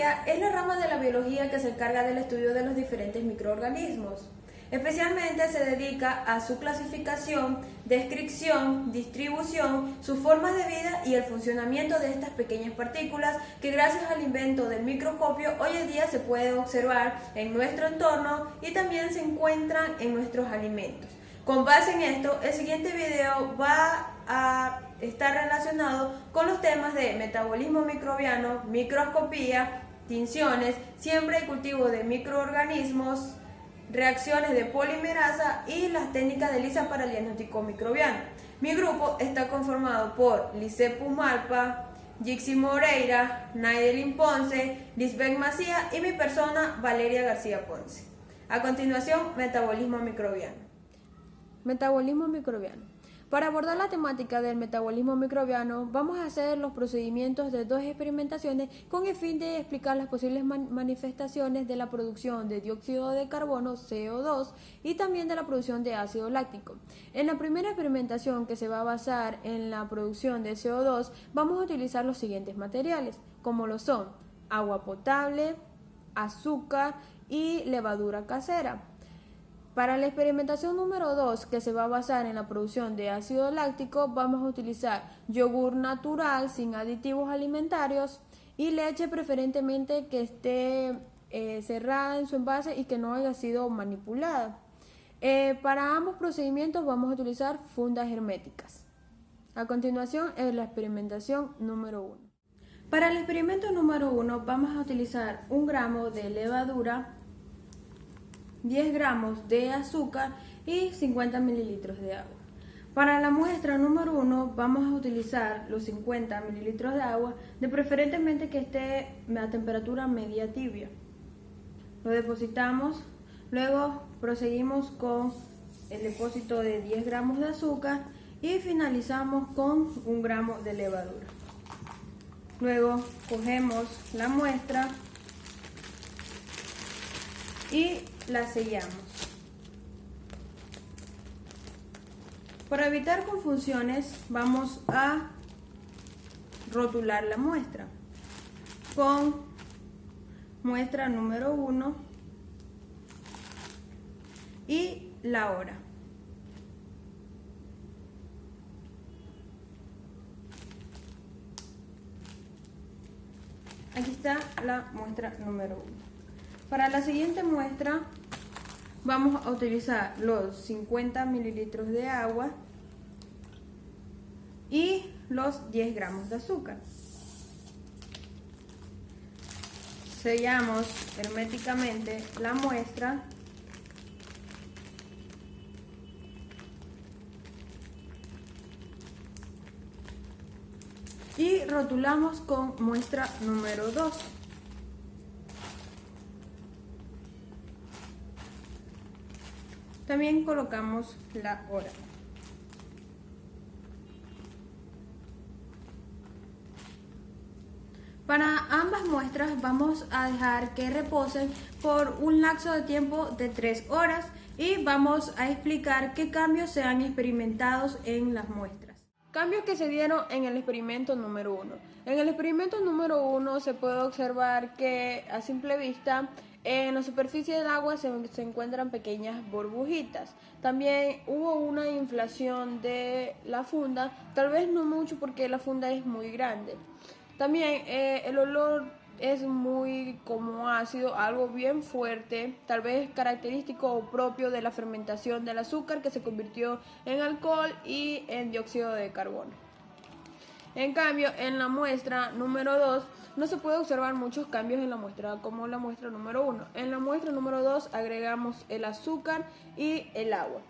microbiología es la rama de la biología que se encarga del estudio de los diferentes microorganismos. Especialmente se dedica a su clasificación, descripción, distribución, sus formas de vida y el funcionamiento de estas pequeñas partículas que gracias al invento del microscopio hoy en día se puede observar en nuestro entorno y también se encuentran en nuestros alimentos. Con base en esto, el siguiente video va a estar relacionado con los temas de metabolismo microbiano, microscopía, tinciones, siembra y cultivo de microorganismos, reacciones de polimerasa y las técnicas de ELISA para el diagnóstico microbiano. Mi grupo está conformado por Lisset Pumalpa, Jixi Moreira, Naidelin Ponce, Lisbeth Macía y mi persona Valeria García Ponce. A continuación, metabolismo microbiano. Metabolismo microbiano. Para abordar la temática del metabolismo microbiano, vamos a hacer los procedimientos de dos experimentaciones con el fin de explicar las posibles manifestaciones de la producción de dióxido de carbono, CO2, y también de la producción de ácido láctico. En la primera experimentación, que se va a basar en la producción de CO2, vamos a utilizar los siguientes materiales, como lo son agua potable, azúcar y levadura casera. Para la experimentación número 2, que se va a basar en la producción de ácido láctico, vamos a utilizar yogur natural sin aditivos alimentarios y leche preferentemente que esté cerrada en su envase y que no haya sido manipulada. Para ambos procedimientos vamos a utilizar fundas herméticas. A continuación es la experimentación número 1. Para el experimento número 1 vamos a utilizar 1 gramo de levadura, 10 gramos de azúcar y 50 mililitros de agua. Para la muestra número 1 vamos a utilizar los 50 mililitros de agua, de preferentemente que esté a temperatura media tibia. Lo depositamos, luego proseguimos con el depósito de 10 gramos de azúcar y finalizamos con 1 gramo de levadura. Luego cogemos la muestra y la sellamos. Para evitar confusiones vamos a rotular la muestra con muestra número 1 y la hora. Aquí está la muestra número 1. Para la siguiente muestra vamos a utilizar los 50 mililitros de agua y los 10 gramos de azúcar. Sellamos herméticamente la muestra y rotulamos con muestra número 2. También colocamos la hora. Para ambas muestras vamos a dejar que reposen por un lapso de tiempo de 3 horas y vamos a explicar qué cambios se han experimentado en las muestras. Cambios que se dieron en el experimento número 1. En el experimento número 1 se puede observar que a simple vista en la superficie del agua se encuentran pequeñas burbujitas. También hubo una inflación de la funda, tal vez no mucho porque la funda es muy grande. También el olor es muy como ácido, algo bien fuerte, tal vez característico o propio de la fermentación del azúcar que se convirtió en alcohol y en dióxido de carbono. En cambio, en la muestra número 2 no se puede observar muchos cambios en la muestra como la muestra número 1. En la muestra número 2 agregamos el azúcar y el agua.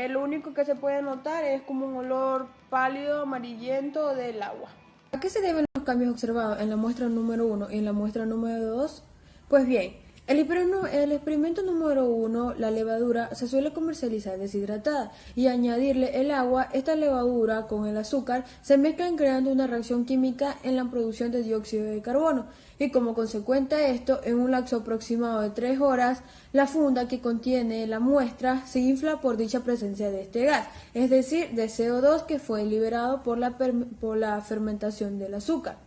Lo único que se puede notar es como un olor pálido amarillento del agua. ¿A qué se deben los cambios observados en la muestra número 1 y en la muestra número 2? Pues bien, el experimento número 1, la levadura, se suele comercializar deshidratada y añadirle el agua, esta levadura con el azúcar se mezclan creando una reacción química en la producción de dióxido de carbono y como consecuencia de esto, en un lapso aproximado de 3 horas, la funda que contiene la muestra se infla por dicha presencia de este gas, es decir, de CO2 que fue liberado por la fermentación del azúcar.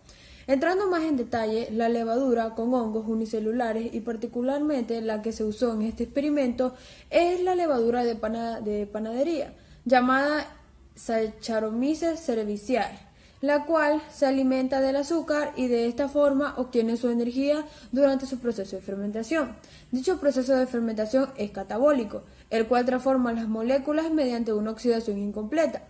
Entrando más en detalle, la levadura con hongos unicelulares y particularmente la que se usó en este experimento es la levadura de panadería, llamada Saccharomyces cerevisiae, la cual se alimenta del azúcar y de esta forma obtiene su energía durante su proceso de fermentación. Dicho proceso de fermentación es catabólico, el cual transforma las moléculas mediante una oxidación incompleta,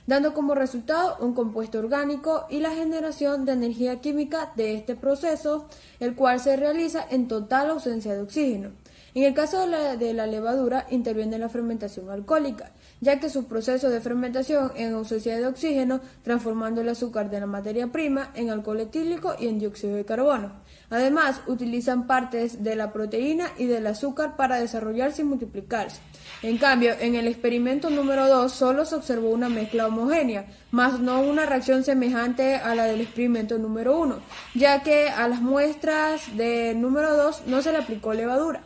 dando como resultado un compuesto orgánico y la generación de energía química de este proceso, el cual se realiza en total ausencia de oxígeno. En el caso de la levadura, interviene la fermentación alcohólica, ya que su proceso de fermentación en ausencia de oxígeno, transformando el azúcar de la materia prima en alcohol etílico y en dióxido de carbono. Además, utilizan partes de la proteína y del azúcar para desarrollarse y multiplicarse. En cambio, en el experimento número 2 solo se observó una mezcla homogénea, más no una reacción semejante a la del experimento número 1, ya que a las muestras del número 2 no se le aplicó levadura.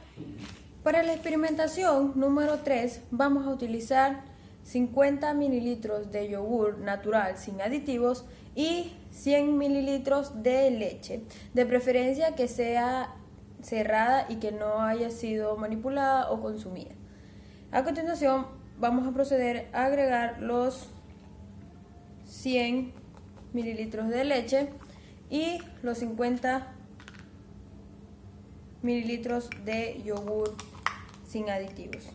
Para la experimentación número 3 vamos a utilizar 50 mililitros de yogur natural sin aditivos y 100 mililitros de leche, de preferencia que sea cerrada y que no haya sido manipulada o consumida. A continuación vamos a proceder a agregar los 100 mililitros de leche y los 50 mililitros de yogur sin aditivos.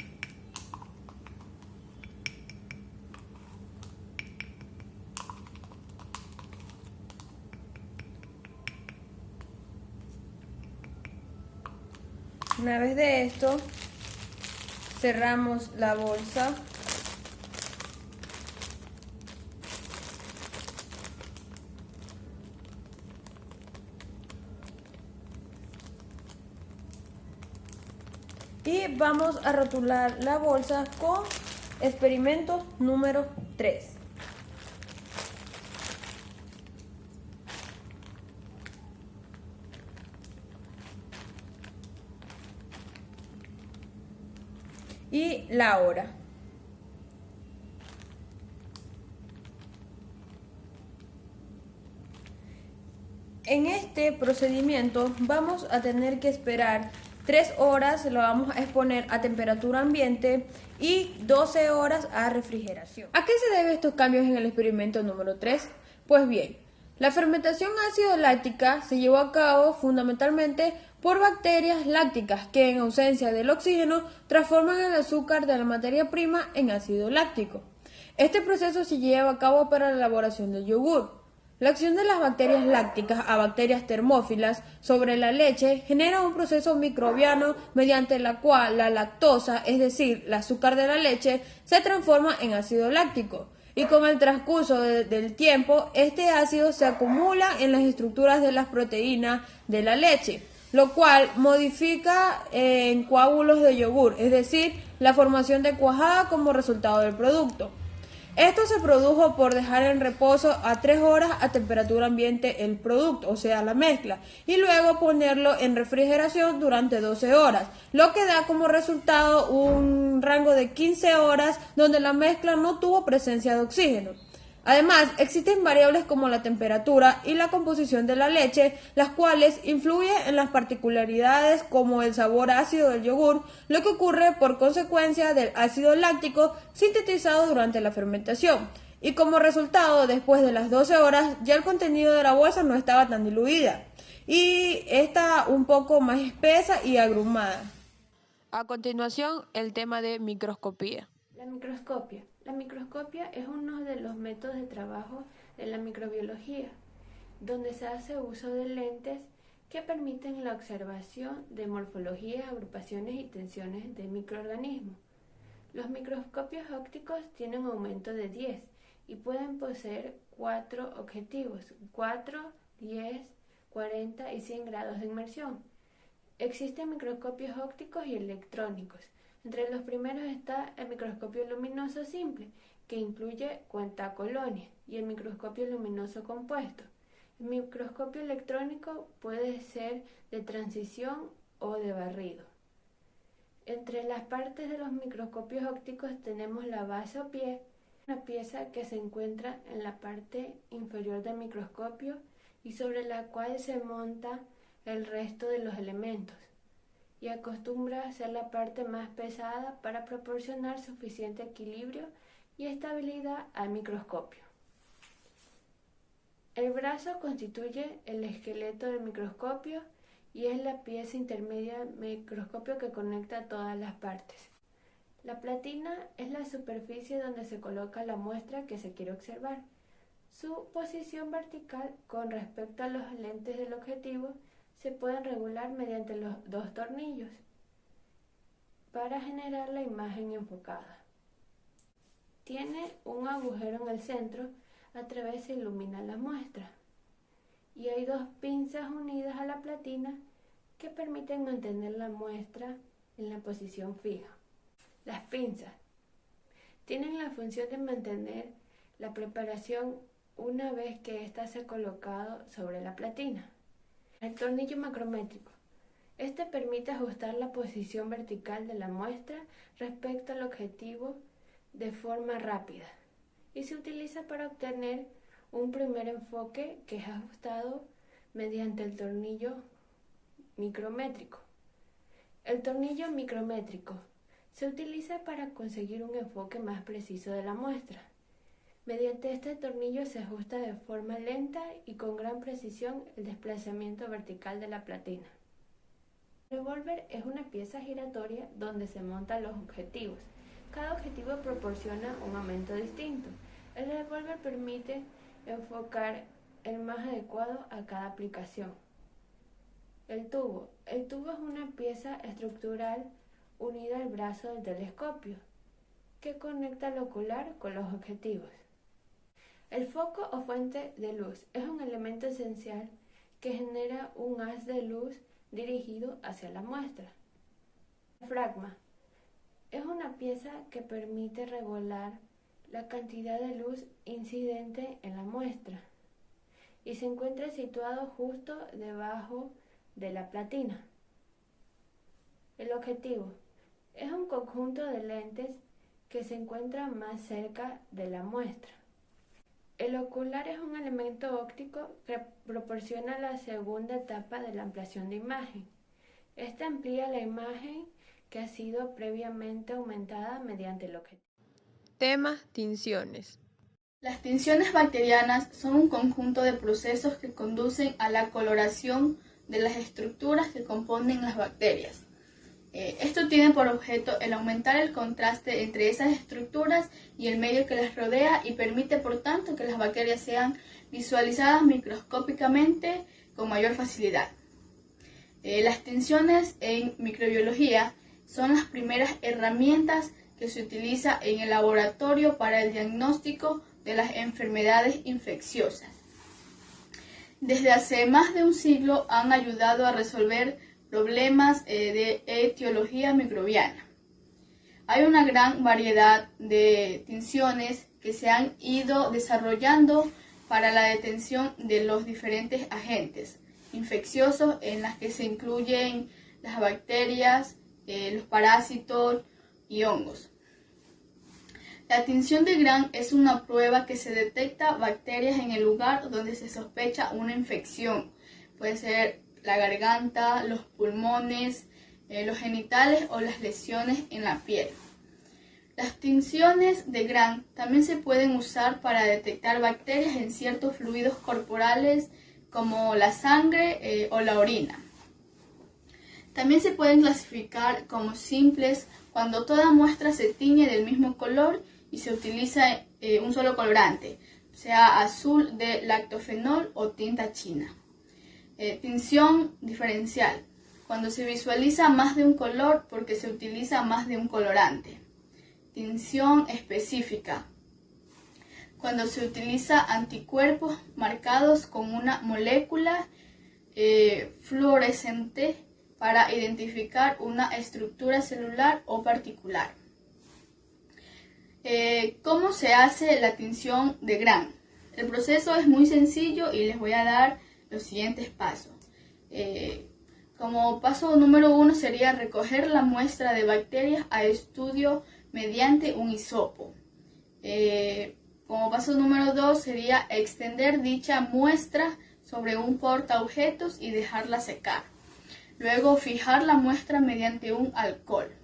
Una vez de esto, cerramos la bolsa . Y vamos a rotular la bolsa con experimento número 3. Y la hora. En este procedimiento vamos a tener que esperar 3 horas, lo vamos a exponer a temperatura ambiente y 12 horas a refrigeración. ¿A qué se deben estos cambios en el experimento número 3? Pues bien, la fermentación ácido láctica se llevó a cabo fundamentalmente por bacterias lácticas que en ausencia del oxígeno transforman el azúcar de la materia prima en ácido láctico. Este proceso se lleva a cabo para la elaboración del yogur. La acción de las bacterias lácticas a bacterias termófilas sobre la leche genera un proceso microbiano mediante la cual la lactosa, es decir, el azúcar de la leche, se transforma en ácido láctico. Y con el transcurso del tiempo, este ácido se acumula en las estructuras de las proteínas de la leche, lo cual modifica en coágulos de yogur, es decir, la formación de cuajada como resultado del producto. Esto se produjo por dejar en reposo a 3 horas a temperatura ambiente el producto, o sea, la mezcla, y luego ponerlo en refrigeración durante 12 horas, lo que da como resultado un rango de 15 horas donde la mezcla no tuvo presencia de oxígeno. Además, existen variables como la temperatura y la composición de la leche, las cuales influyen en las particularidades como el sabor ácido del yogur, lo que ocurre por consecuencia del ácido láctico sintetizado durante la fermentación. Y como resultado, después de las 12 horas, ya el contenido de la bolsa no estaba tan diluida y está un poco más espesa y agrumada. A continuación, el tema de microscopía. La microscopia. La microscopia es uno de los métodos de trabajo de la microbiología, donde se hace uso de lentes que permiten la observación de morfologías, agrupaciones y tensiones de microorganismos. Los microscopios ópticos tienen un aumento de 10 y pueden poseer 4 objetivos, 4, 10, 40 y 100 grados de inmersión. Existen microscopios ópticos y electrónicos. Entre los primeros está el microscopio luminoso simple, que incluye cuentacolonias, y el microscopio luminoso compuesto. El microscopio electrónico puede ser de transición o de barrido. Entre las partes de los microscopios ópticos tenemos la base o pie, una pieza que se encuentra en la parte inferior del microscopio y sobre la cual se monta el resto de los elementos, y acostumbra a ser la parte más pesada para proporcionar suficiente equilibrio y estabilidad al microscopio. El brazo constituye el esqueleto del microscopio y es la pieza intermedia del microscopio que conecta todas las partes. La platina es la superficie donde se coloca la muestra que se quiere observar. Su posición vertical con respecto a los lentes del objetivo se pueden regular mediante los dos tornillos para generar la imagen enfocada. Tiene un agujero en el centro a través se ilumina la muestra y hay dos pinzas unidas a la platina que permiten mantener la muestra en la posición fija. Las pinzas tienen la función de mantener la preparación una vez que ésta se ha colocado sobre la platina. El tornillo macrométrico. Este permite ajustar la posición vertical de la muestra respecto al objetivo de forma rápida y se utiliza para obtener un primer enfoque que es ajustado mediante el tornillo micrométrico. El tornillo micrométrico se utiliza para conseguir un enfoque más preciso de la muestra. Mediante este tornillo se ajusta de forma lenta y con gran precisión el desplazamiento vertical de la platina. El revólver es una pieza giratoria donde se montan los objetivos. Cada objetivo proporciona un aumento distinto. El revólver permite enfocar el más adecuado a cada aplicación. El tubo. El tubo es una pieza estructural unida al brazo del telescopio que conecta el ocular con los objetivos. El foco o fuente de luz es un elemento esencial que genera un haz de luz dirigido hacia la muestra. El diafragma es una pieza que permite regular la cantidad de luz incidente en la muestra y se encuentra situado justo debajo de la platina. El objetivo es un conjunto de lentes que se encuentra más cerca de la muestra. El ocular es un elemento óptico que proporciona la segunda etapa de la ampliación de imagen. Esta amplía la imagen que ha sido previamente aumentada mediante el objetivo. Tema: tinciones. Las tinciones bacterianas son un conjunto de procesos que conducen a la coloración de las estructuras que componen las bacterias. Esto tiene por objeto el aumentar el contraste entre esas estructuras y el medio que las rodea y permite por tanto que las bacterias sean visualizadas microscópicamente con mayor facilidad. Las tinciones en microbiología son las primeras herramientas que se utiliza en el laboratorio para el diagnóstico de las enfermedades infecciosas. Desde hace más de un siglo han ayudado a resolver problemas de etiología microbiana. Hay una gran variedad de tinciones que se han ido desarrollando para la detención de los diferentes agentes infecciosos en las que se incluyen las bacterias, los parásitos y hongos. La tinción de Gram es una prueba que se detecta bacterias en el lugar donde se sospecha una infección. Puede ser la garganta, los pulmones, los genitales o las lesiones en la piel. Las tinciones de Gram también se pueden usar para detectar bacterias en ciertos fluidos corporales como la sangre o la orina. También se pueden clasificar como simples cuando toda muestra se tiñe del mismo color y se utiliza un solo colorante, sea azul de lactofenol o tinta china. Tinción diferencial, cuando se visualiza más de un color porque se utiliza más de un colorante. Tinción específica, cuando se utiliza anticuerpos marcados con una molécula fluorescente para identificar una estructura celular o particular. ¿Cómo se hace la tinción de Gram? El proceso es muy sencillo y les voy a dar los siguientes pasos. Como paso número 1 sería recoger la muestra de bacterias a estudio mediante un hisopo. Como paso número 2 sería extender dicha muestra sobre un portaobjetos y dejarla secar. Luego fijar la muestra mediante un alcohol.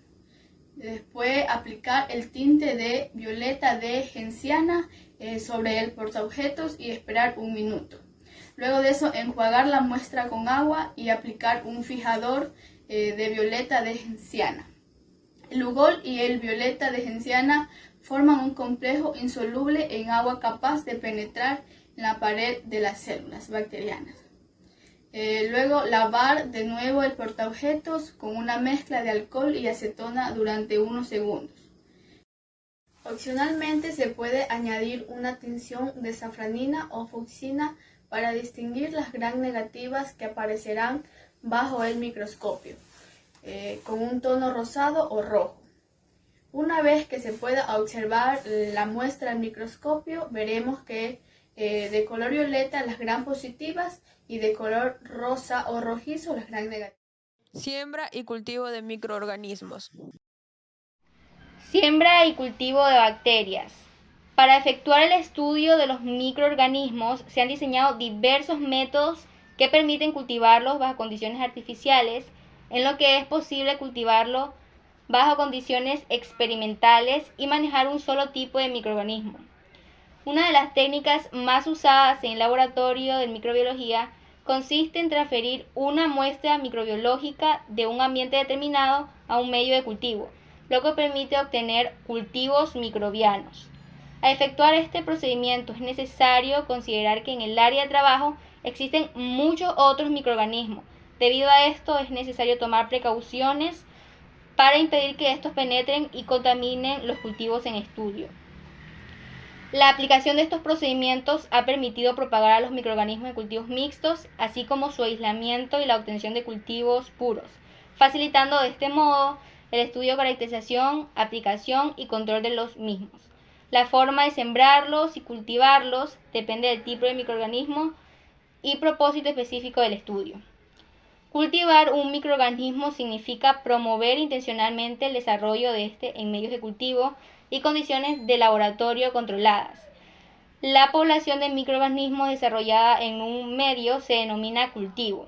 Después aplicar el tinte de violeta de genciana sobre el portaobjetos y esperar 1 minuto. Luego de eso enjuagar la muestra con agua y aplicar un fijador de violeta de genciana. El ugol y el violeta de genciana forman un complejo insoluble en agua capaz de penetrar en la pared de las células bacterianas. Luego lavar de nuevo el portaobjetos con una mezcla de alcohol y acetona durante unos segundos. Opcionalmente se puede añadir una tinción de safranina o fucsina para distinguir las gram negativas que aparecerán bajo el microscopio, con un tono rosado o rojo. Una vez que se pueda observar la muestra al microscopio, veremos que de color violeta las gram positivas y de color rosa o rojizo las gram negativas. Siembra y cultivo de microorganismos. Siembra y cultivo de bacterias. Para efectuar el estudio de los microorganismos se han diseñado diversos métodos que permiten cultivarlos bajo condiciones artificiales, en lo que es posible cultivarlo bajo condiciones experimentales y manejar un solo tipo de microorganismo. Una de las técnicas más usadas en el laboratorio de microbiología consiste en transferir una muestra microbiológica de un ambiente determinado a un medio de cultivo, lo que permite obtener cultivos microbianos. Al efectuar este procedimiento es necesario considerar que en el área de trabajo existen muchos otros microorganismos. Debido a esto es necesario tomar precauciones para impedir que estos penetren y contaminen los cultivos en estudio. La aplicación de estos procedimientos ha permitido propagar a los microorganismos en cultivos mixtos, así como su aislamiento y la obtención de cultivos puros, facilitando de este modo el estudio, caracterización, aplicación y control de los mismos. La forma de sembrarlos y cultivarlos depende del tipo de microorganismo y propósito específico del estudio. Cultivar un microorganismo significa promover intencionalmente el desarrollo de este en medios de cultivo y condiciones de laboratorio controladas. La población de microorganismos desarrollada en un medio se denomina cultivo.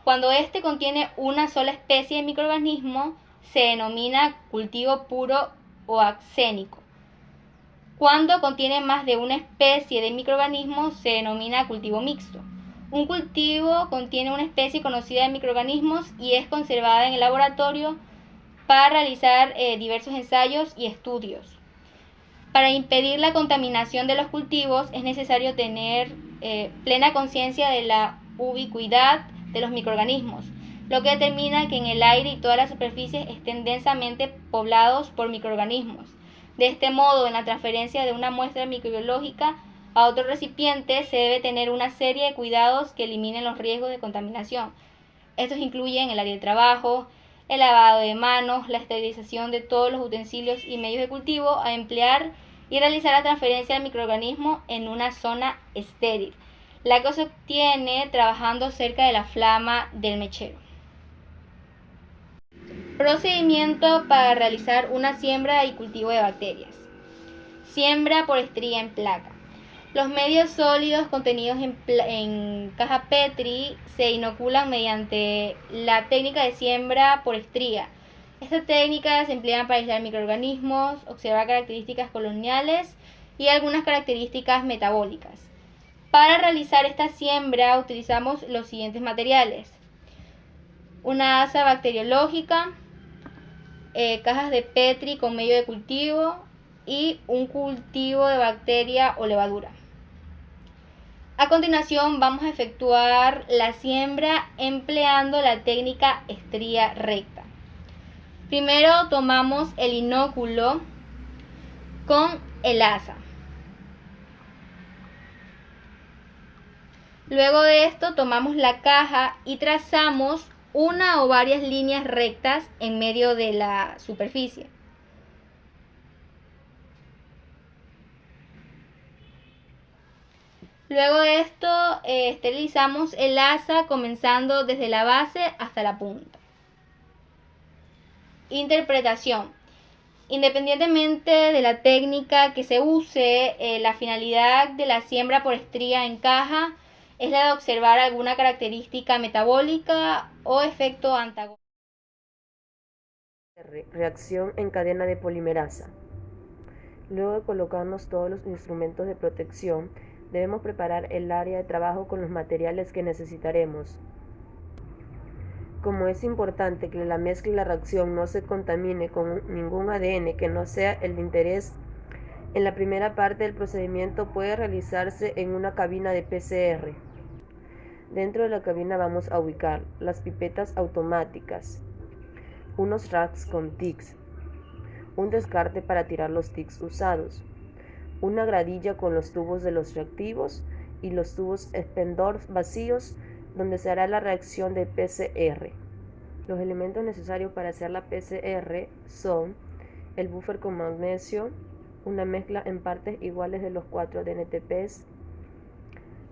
Cuando éste contiene una sola especie de microorganismo, se denomina cultivo puro o axénico. Cuando contiene más de una especie de microorganismos, se denomina cultivo mixto. Un cultivo contiene una especie conocida de microorganismos y es conservada en el laboratorio para realizar diversos ensayos y estudios. Para impedir la contaminación de los cultivos es necesario tener plena conciencia de la ubicuidad de los microorganismos, lo que determina que en el aire y todas las superficies estén densamente poblados por microorganismos. De este modo, en la transferencia de una muestra microbiológica a otro recipiente se debe tener una serie de cuidados que eliminen los riesgos de contaminación. Estos incluyen el área de trabajo, el lavado de manos, la esterilización de todos los utensilios y medios de cultivo a emplear y realizar la transferencia del microorganismo en una zona estéril, la que se obtiene trabajando cerca de la flama del mechero. Procedimiento para realizar una siembra y cultivo de bacterias. Siembra por estría en placa. Los medios sólidos contenidos en caja Petri se inoculan mediante la técnica de siembra por estría. Esta técnica se emplea para aislar microorganismos, observar características coloniales y algunas características metabólicas. Para realizar esta siembra utilizamos los siguientes materiales: una asa bacteriológica, cajas de Petri con medio de cultivo y un cultivo de bacteria o levadura. A continuación vamos a efectuar la siembra empleando la técnica estría recta. Primero tomamos el inóculo con el asa. Luego de esto tomamos la caja y trazamos una o varias líneas rectas en medio de la superficie. Luego de esto esterilizamos el asa comenzando desde la base hasta la punta. Interpretación. Independientemente de la técnica que se use, la finalidad de la siembra por estría en caja es la de observar alguna característica metabólica o efecto antagónico. Reacción en cadena de polimerasa. Luego de colocarnos todos los instrumentos de protección, debemos preparar el área de trabajo con los materiales que necesitaremos. Como es importante que la mezcla y la reacción no se contamine con ningún ADN que no sea el de interés, en la primera parte del procedimiento puede realizarse en una cabina de PCR. Dentro de la cabina vamos a ubicar las pipetas automáticas, unos racks con tics, un descarte para tirar los tics usados, una gradilla con los tubos de los reactivos y los tubos Spendorf vacíos donde se hará la reacción de PCR. Los elementos necesarios para hacer la PCR son el buffer con magnesio, una mezcla en partes iguales de los 4 DNTPs,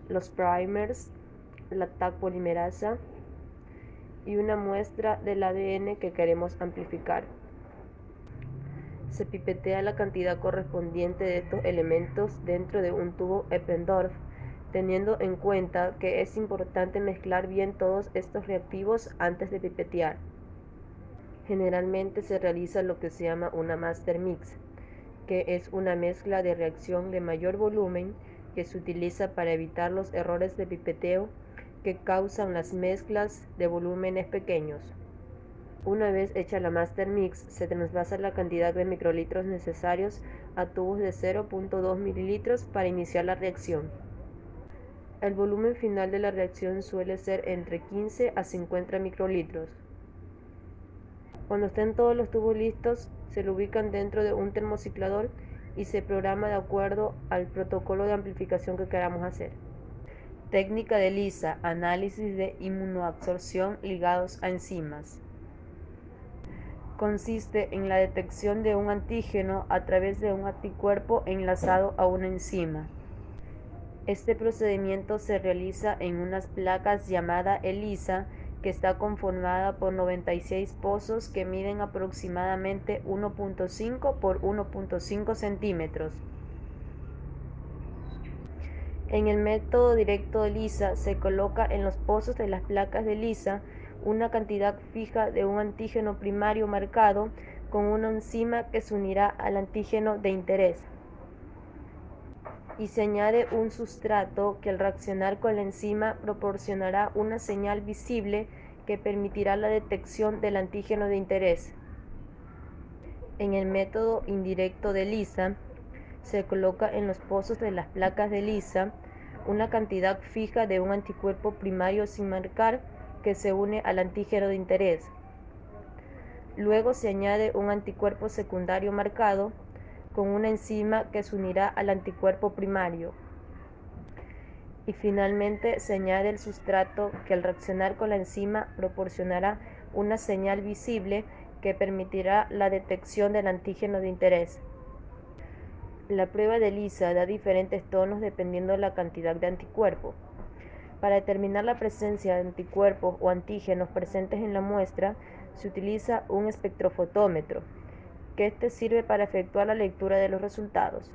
los primers, la Taq polimerasa y una muestra del ADN que queremos amplificar. Se pipetea la cantidad correspondiente de estos elementos dentro de un tubo Eppendorf, teniendo en cuenta que es importante mezclar bien todos estos reactivos antes de pipetear. Generalmente se realiza lo que se llama una master mix, que es una mezcla de reacción de mayor volumen que se utiliza para evitar los errores de pipeteo que causan las mezclas de volúmenes pequeños. Una vez hecha la master mix, se trasvasa la cantidad de microlitros necesarios a tubos de 0.2 mililitros para iniciar la reacción. El volumen final de la reacción suele ser entre 15 a 50 microlitros. Cuando estén todos los tubos listos, se lo ubican dentro de un termociclador y se programa de acuerdo al protocolo de amplificación que queramos hacer. Técnica de ELISA, análisis de inmunoabsorción ligados a enzimas. Consiste en la detección de un antígeno a través de un anticuerpo enlazado a una enzima. Este procedimiento se realiza en unas placas llamada ELISA, que está conformada por 96 pozos que miden aproximadamente 1.5 por 1.5 centímetros. En el método directo de ELISA se coloca en los pozos de las placas de ELISA una cantidad fija de un antígeno primario marcado con una enzima que se unirá al antígeno de interés, y se añade un sustrato que al reaccionar con la enzima proporcionará una señal visible que permitirá la detección del antígeno de interés. En el método indirecto de ELISA se coloca en los pozos de las placas de ELISA una cantidad fija de un anticuerpo primario sin marcar que se une al antígeno de interés. Luego se añade un anticuerpo secundario marcado con una enzima que se unirá al anticuerpo primario. Y finalmente se añade el sustrato que al reaccionar con la enzima proporcionará una señal visible que permitirá la detección del antígeno de interés. La prueba de ELISA da diferentes tonos dependiendo de la cantidad de anticuerpos. Para determinar la presencia de anticuerpos o antígenos presentes en la muestra, se utiliza un espectrofotómetro, que sirve para efectuar la lectura de los resultados.